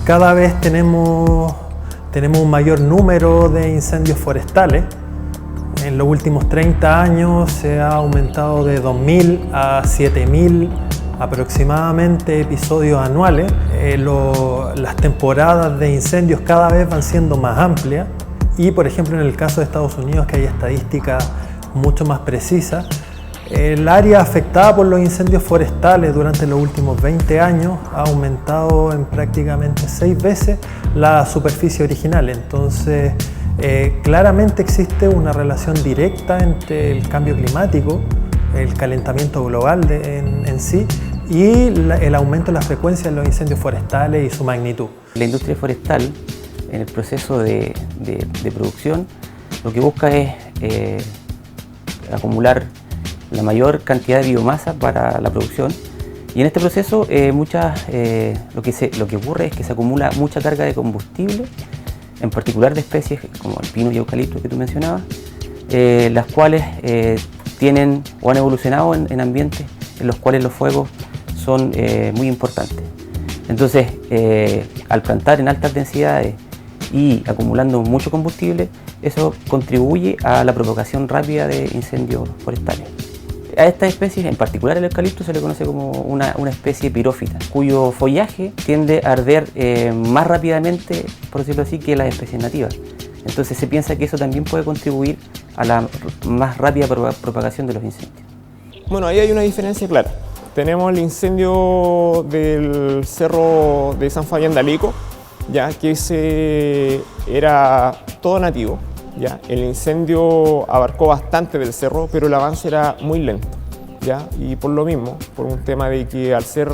Cada vez tenemos un mayor número de incendios forestales. En los últimos 30 años se ha aumentado de 2.000 a 7.000 aproximadamente episodios anuales. Las temporadas de incendios cada vez van siendo más amplias y, por ejemplo, en el caso de Estados Unidos, que hay estadísticas mucho más precisas, el área afectada por los incendios forestales durante los últimos 20 años ha aumentado en prácticamente 6 veces la superficie original. Entonces, claramente existe una relación directa entre el cambio climático, el calentamiento global en sí, y el aumento de la frecuencia de los incendios forestales y su magnitud. La industria forestal, en el proceso de producción, lo que busca es acumular la mayor cantidad de biomasa para la producción, y en este proceso lo que ocurre es que se acumula mucha carga de combustible, en particular de especies como el pino y eucalipto que tú mencionabas, las cuales tienen o han evolucionado en ambientes en los cuales los fuegos son muy importantes. Entonces, al plantar en altas densidades y acumulando mucho combustible, eso contribuye a la propagación rápida de incendios forestales. A estas especies, en particular el eucalipto, se le conoce como una especie pirófita, cuyo follaje tiende a arder más rápidamente, por decirlo así, que las especies nativas. Entonces se piensa que eso también puede contribuir a la más rápida propagación de los incendios. Bueno, ahí hay una diferencia clara. Tenemos el incendio del cerro de San Fabián de Alico, ya que era todo nativo. ¿Ya? El incendio abarcó bastante del cerro, pero el avance era muy lento, ¿ya? Y por lo mismo, por un tema de que al ser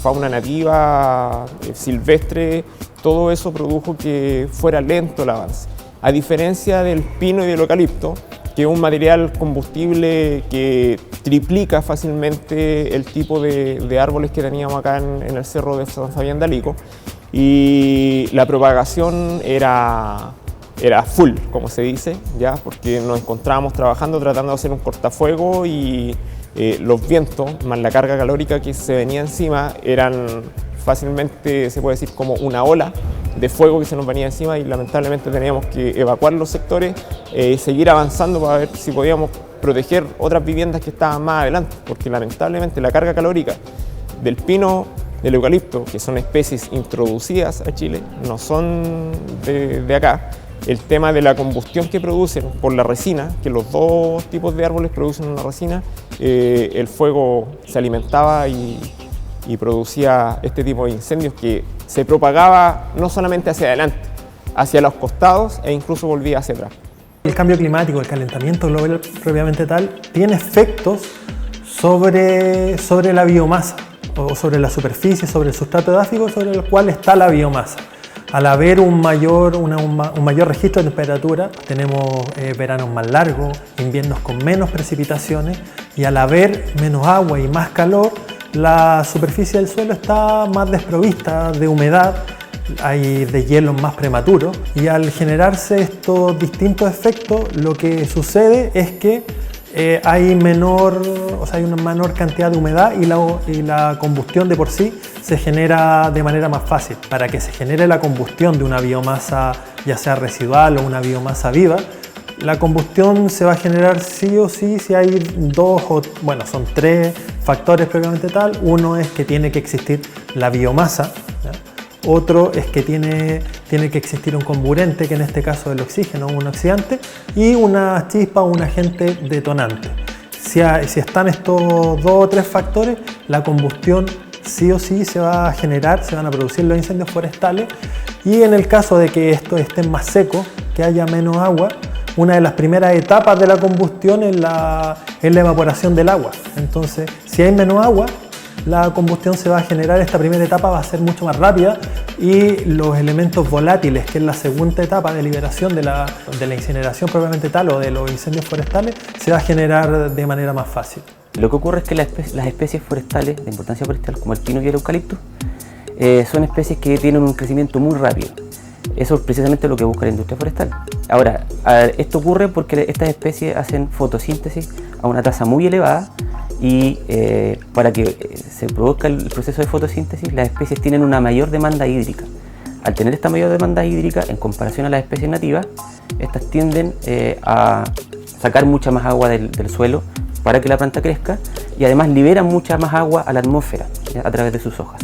fauna nativa, silvestre, todo eso produjo que fuera lento el avance. A diferencia del pino y del eucalipto, que es un material combustible que triplica fácilmente el tipo de árboles que teníamos acá en el cerro de San Fabián de Alico, y la propagación era full, como se dice, ¿ya? Porque nos encontrábamos trabajando tratando de hacer un cortafuego y los vientos más la carga calórica que se venía encima eran fácilmente, se puede decir, como una ola de fuego que se nos venía encima, y lamentablemente teníamos que evacuar los sectores y seguir avanzando para ver si podíamos proteger otras viviendas que estaban más adelante, porque lamentablemente la carga calórica del pino, del eucalipto, que son especies introducidas a Chile, no son de acá. El tema de la combustión que producen por la resina, que los dos tipos de árboles producen una resina, el fuego se alimentaba y producía este tipo de incendios que se propagaba no solamente hacia adelante, hacia los costados e incluso volvía hacia atrás. El cambio climático, el calentamiento global propiamente tal, tiene efectos sobre la biomasa, o sobre la superficie, sobre el sustrato edáfico sobre el cual está la biomasa. Al haber un mayor registro de temperatura, tenemos veranos más largos, inviernos con menos precipitaciones, y al haber menos agua y más calor, la superficie del suelo está más desprovista de humedad, hay deshielos más prematuros, y al generarse estos distintos efectos, lo que sucede es que hay una menor cantidad de humedad y la combustión de por sí se genera de manera más fácil. Para que se genere la combustión de una biomasa, ya sea residual o una biomasa viva, la combustión se va a generar sí o sí si hay son 3 factores propiamente tal. Uno es que tiene que existir la biomasa, ¿ya? Otro es que tiene que existir un comburente, que en este caso es el oxígeno, un oxidante, y una chispa o un agente detonante. Si están estos 2 o 3 factores, la combustión sí o sí se va a generar, se van a producir los incendios forestales, y en el caso de que estos estén más secos, que haya menos agua, una de las primeras etapas de la combustión es la evaporación del agua. Entonces, si hay menos agua, la combustión se va a generar, esta primera etapa va a ser mucho más rápida, y los elementos volátiles, que es la segunda etapa de liberación de la incineración propiamente tal o de los incendios forestales, se va a generar de manera más fácil. Lo que ocurre es que las especies forestales de importancia forestal, como el pino y el eucalipto, son especies que tienen un crecimiento muy rápido. Eso es precisamente lo que busca la industria forestal. Ahora, esto ocurre porque estas especies hacen fotosíntesis a una tasa muy elevada, y para que se produzca el proceso de fotosíntesis, las especies tienen una mayor demanda hídrica. Al tener esta mayor demanda hídrica, en comparación a las especies nativas, estas tienden a sacar mucha más agua del suelo para que la planta crezca, y además liberan mucha más agua a la atmósfera, ¿ya?, a través de sus hojas.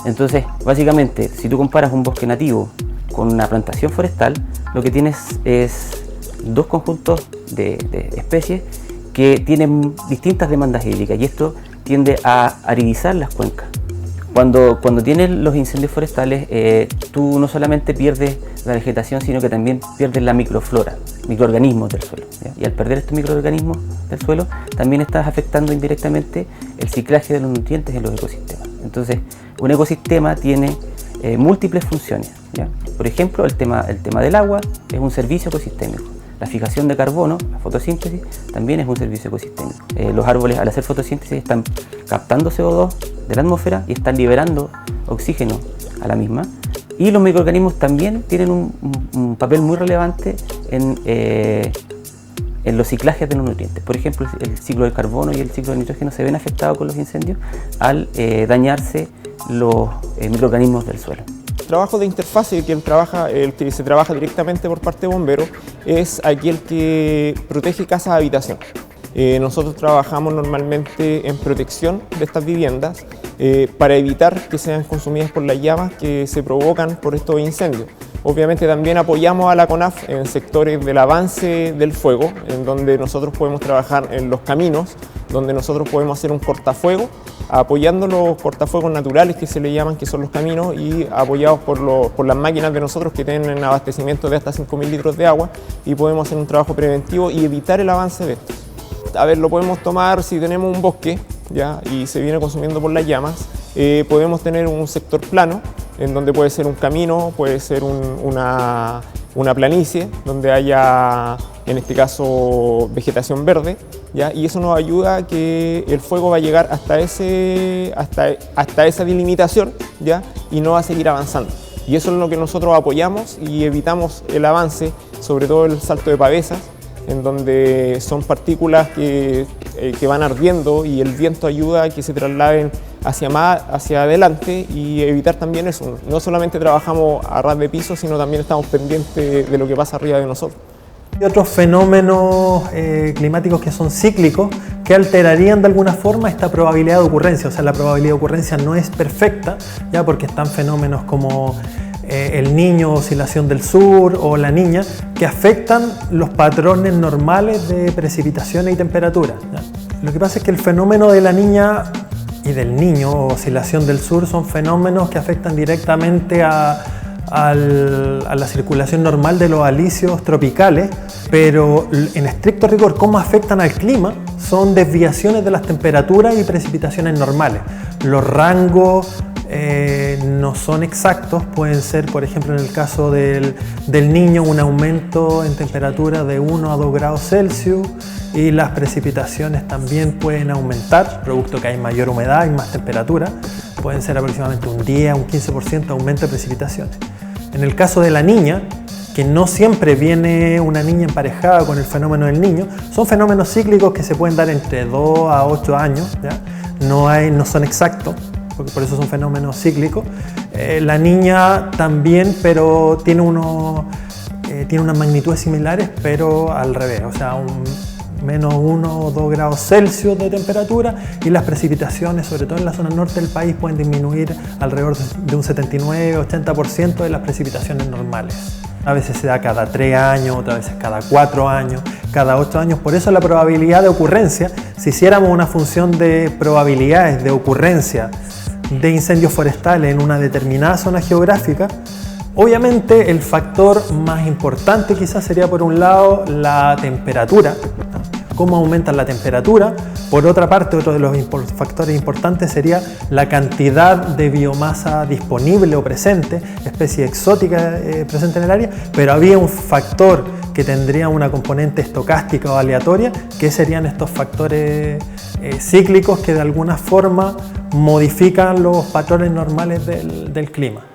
Entonces, básicamente, si tú comparas un bosque nativo con una plantación forestal, lo que tienes es dos conjuntos de especies que tienen distintas demandas hídricas, y esto tiende a aridizar las cuencas. Cuando tienes los incendios forestales, tú no solamente pierdes la vegetación, sino que también pierdes la microflora, microorganismos del suelo, ¿ya? Y al perder estos microorganismos del suelo, también estás afectando indirectamente el ciclaje de los nutrientes en los ecosistemas. Entonces, un ecosistema tiene múltiples funciones, ¿ya? Por ejemplo, el tema del agua es un servicio ecosistémico. La fijación de carbono, la fotosíntesis, también es un servicio ecosistémico. Los árboles, al hacer fotosíntesis, están captando CO2 de la atmósfera y están liberando oxígeno a la misma. Y los microorganismos también tienen un papel muy relevante en los ciclajes de los nutrientes. Por ejemplo, el ciclo del carbono y el ciclo del nitrógeno se ven afectados con los incendios al dañarse los microorganismos del suelo. El trabajo de interfase el que se trabaja directamente por parte de bomberos es aquel que protege casas de habitación. Nosotros trabajamos normalmente en protección de estas viviendas para evitar que sean consumidas por las llamas que se provocan por estos incendios. Obviamente también apoyamos a la CONAF en sectores del avance del fuego, en donde nosotros podemos trabajar en los caminos, donde nosotros podemos hacer un cortafuego, apoyando los cortafuegos naturales que se le llaman, que son los caminos, y apoyados por las máquinas de nosotros que tienen abastecimiento de hasta 5.000 litros de agua, y podemos hacer un trabajo preventivo y evitar el avance de estos. A ver, lo podemos tomar si tenemos un bosque, ¿ya?, y se viene consumiendo por las llamas. Podemos tener un sector plano, en donde puede ser un camino, puede ser una planicie, donde haya, en este caso, vegetación verde, ¿ya? Y eso nos ayuda a que el fuego va a llegar hasta esa delimitación, ¿ya?, y no va a seguir avanzando. Y eso es lo que nosotros apoyamos y evitamos el avance, sobre todo el salto de pavesas, en donde son partículas que van ardiendo, y el viento ayuda a que se trasladen hacia adelante, y evitar también eso. No solamente trabajamos a ras de piso, sino también estamos pendientes de lo que pasa arriba de nosotros. Hay otros fenómenos climáticos que son cíclicos, que alterarían de alguna forma esta probabilidad de ocurrencia. O sea, la probabilidad de ocurrencia no es perfecta, ya, porque están fenómenos como el Niño, oscilación del sur, o la Niña, que afectan los patrones normales de precipitaciones y temperatura, ¿ya? Lo que pasa es que el fenómeno de la Niña y del Niño, oscilación del sur, son fenómenos que afectan directamente a la circulación normal de los alisios tropicales, pero en estricto rigor, ¿cómo afectan al clima? Son desviaciones de las temperaturas y precipitaciones normales. Los rangos no son exactos, pueden ser, por ejemplo, en el caso del Niño, un aumento en temperatura de 1 a 2 grados Celsius, y las precipitaciones también pueden aumentar, producto que hay mayor humedad y más temperatura. Pueden ser aproximadamente un 10 a un 15% aumento de precipitaciones. En el caso de la Niña, que no siempre viene una niña emparejada con el fenómeno del Niño, son fenómenos cíclicos que se pueden dar entre 2 a 8 años, ¿ya? No son exactos, porque por eso son fenómenos cíclicos. La Niña también, pero tiene unas magnitudes similares, pero al revés, o sea, menos 1 o 2 grados Celsius de temperatura, y las precipitaciones, sobre todo en la zona norte del país, pueden disminuir alrededor de un 79-80% de las precipitaciones normales. A veces se da cada 3 años, otras veces cada 4 años, cada 8 años. Por eso la probabilidad de ocurrencia, si hiciéramos una función de probabilidades de ocurrencia de incendios forestales en una determinada zona geográfica, obviamente el factor más importante quizás sería, por un lado, la temperatura, cómo aumenta la temperatura. Por otra parte, otro de los factores importantes sería la cantidad de biomasa disponible o presente, especie exótica presente en el área, pero había un factor que tendría una componente estocástica o aleatoria, que serían estos factores cíclicos que de alguna forma modifican los patrones normales del clima.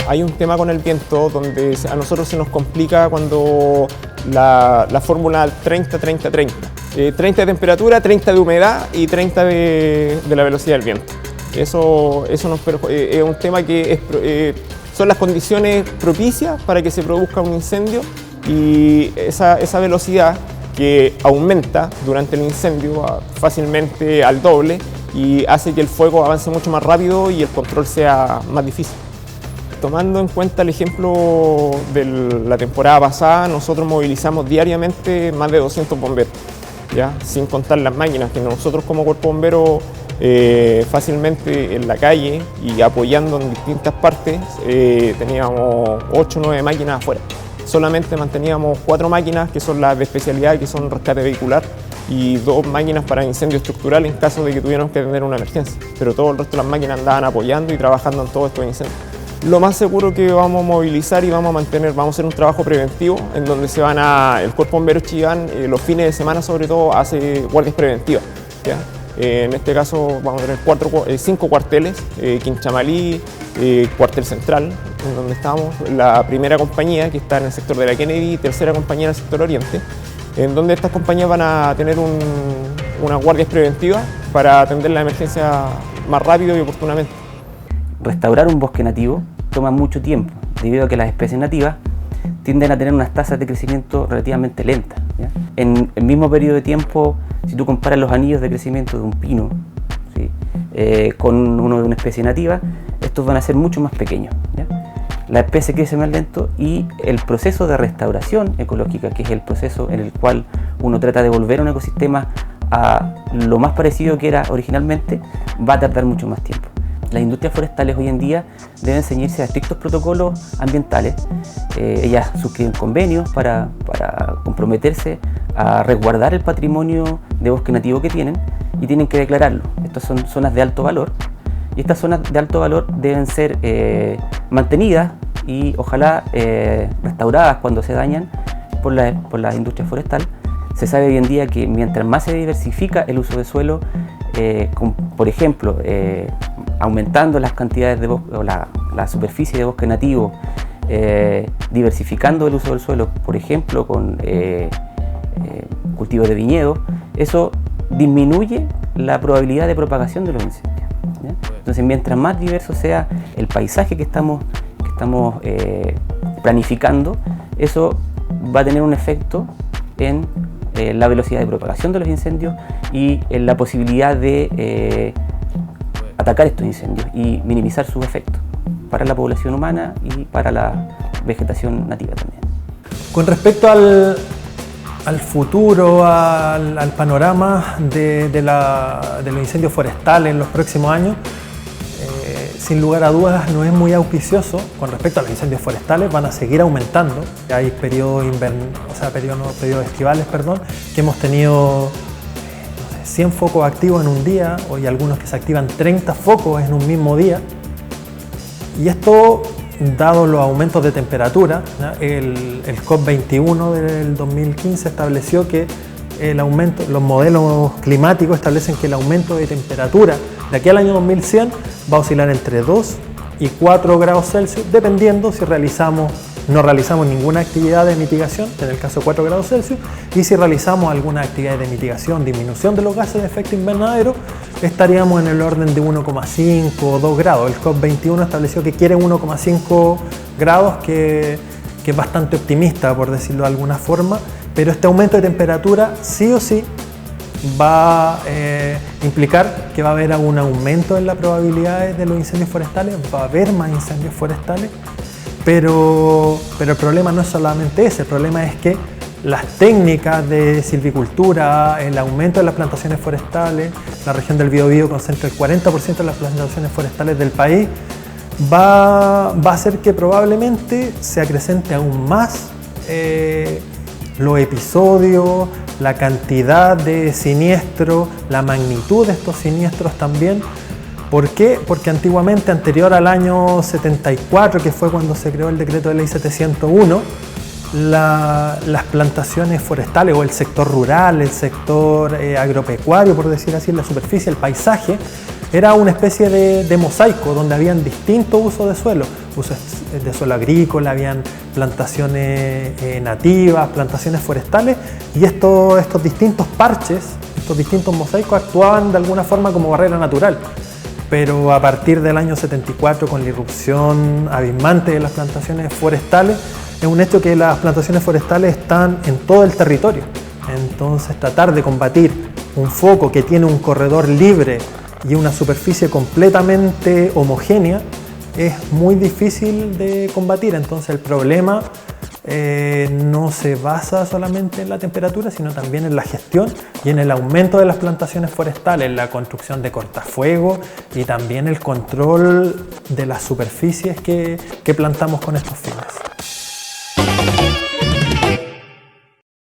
hay un tema con el viento donde a nosotros se nos complica cuando la fórmula 30-30-30. 30 de temperatura, 30 de humedad y 30 de la velocidad del viento. Eso es un tema que son las condiciones propicias para que se produzca un incendio, y esa velocidad que aumenta durante el incendio fácilmente al doble y hace que el fuego avance mucho más rápido y el control sea más difícil. Tomando en cuenta el ejemplo de la temporada pasada, nosotros movilizamos diariamente más de 200 bomberos, ¿ya? Sin contar las máquinas que nosotros como cuerpo bombero fácilmente en la calle y apoyando en distintas partes teníamos 8 o 9 máquinas afuera. Solamente manteníamos 4 máquinas que son las de especialidad, que son rescate vehicular, y 2 máquinas para incendio estructural en caso de que tuviéramos que tener una emergencia. Pero todo el resto de las máquinas andaban apoyando y trabajando en todos estos incendios. Lo más seguro que vamos a movilizar y vamos a hacer un trabajo preventivo en donde el Cuerpo Bombero Chillán los fines de semana sobre todo hace guardias preventivas, ¿ya? En este caso vamos a tener 5 cuarteles, Quinchamalí, cuartel central, en donde estamos, la primera compañía que está en el sector de la Kennedy y tercera compañía en el sector oriente, en donde estas compañías van a tener unas guardias preventivas para atender la emergencia más rápido y oportunamente. Restaurar un bosque nativo toma mucho tiempo, debido a que las especies nativas tienden a tener unas tasas de crecimiento relativamente lentas, ¿ya? En el mismo periodo de tiempo, si tú comparas los anillos de crecimiento de un pino, ¿sí? Con uno de una especie nativa, estos van a ser mucho más pequeños, ¿ya? La especie crece más lento y el proceso de restauración ecológica, que es el proceso en el cual uno trata de volver a un ecosistema a lo más parecido que era originalmente, va a tardar mucho más tiempo. Las industrias forestales hoy en día deben ceñirse a estrictos protocolos ambientales. Ellas suscriben convenios para comprometerse a resguardar el patrimonio de bosque nativo que tienen, y tienen que declararlo. Estas son zonas de alto valor, y estas zonas de alto valor deben ser mantenidas y ojalá restauradas cuando se dañan por las industrias forestales. Se sabe hoy en día que mientras más se diversifica el uso de suelo, por ejemplo, aumentando las cantidades de bosque, o la superficie de bosque nativo, diversificando el uso del suelo, por ejemplo, con cultivos de viñedo, eso disminuye la probabilidad de propagación de los incendios, ¿ya? Entonces, mientras más diverso sea el paisaje que estamos planificando, eso va a tener un efecto en la velocidad de propagación de los incendios y en la posibilidad de atacar estos incendios y minimizar sus efectos para la población humana y para la vegetación nativa también. Con respecto al futuro, al panorama de los incendios forestales en los próximos años, sin lugar a dudas no es muy auspicioso. Con respecto a los incendios forestales, van a seguir aumentando. Hay periodos estivales, que hemos tenido 100 focos activos en un día, y algunos que se activan 30 focos en un mismo día. Y esto, dado los aumentos de temperatura, ¿no? El COP21 del 2015 estableció que los modelos climáticos establecen que el aumento de temperatura de aquí al año 2100 va a oscilar entre 2 y 4 grados Celsius, dependiendo si no realizamos ninguna actividad de mitigación, en el caso de 4 grados Celsius, y si realizamos alguna actividad de mitigación, disminución de los gases de efecto invernadero, estaríamos en el orden de 1,5 o 2 grados. El COP21 estableció que quiere 1,5 grados, que es bastante optimista, por decirlo de alguna forma, pero este aumento de temperatura sí o sí va a implicar que va a haber un aumento en las probabilidades de los incendios forestales, va a haber más incendios forestales, pero el problema no es solamente ese. El problema es que las técnicas de silvicultura, el aumento de las plantaciones forestales, la región del Biobío concentra el 40% de las plantaciones forestales del país, va a hacer que probablemente se acrecente aún más los episodios, la cantidad de siniestros, la magnitud de estos siniestros también. ¿Por qué? Porque antiguamente, anterior al año 74, que fue cuando se creó el decreto de ley 701, las plantaciones forestales, o el sector rural, el sector agropecuario, por decir así, la superficie, el paisaje, era una especie de mosaico donde habían distintos usos de suelo. usos de suelo agrícola, habían plantaciones nativas, plantaciones forestales, y estos distintos parches, estos distintos mosaicos actuaban de alguna forma como barrera natural. Pero a partir del año 74, con la irrupción abismante de las plantaciones forestales, es un hecho que las plantaciones forestales están en todo el territorio. Entonces, tratar de combatir un foco que tiene un corredor libre y una superficie completamente homogénea es muy difícil de combatir. Entonces, el problema no se basa solamente en la temperatura, sino también en la gestión y en el aumento de las plantaciones forestales, la construcción de cortafuegos y también el control de las superficies que plantamos con estos fines.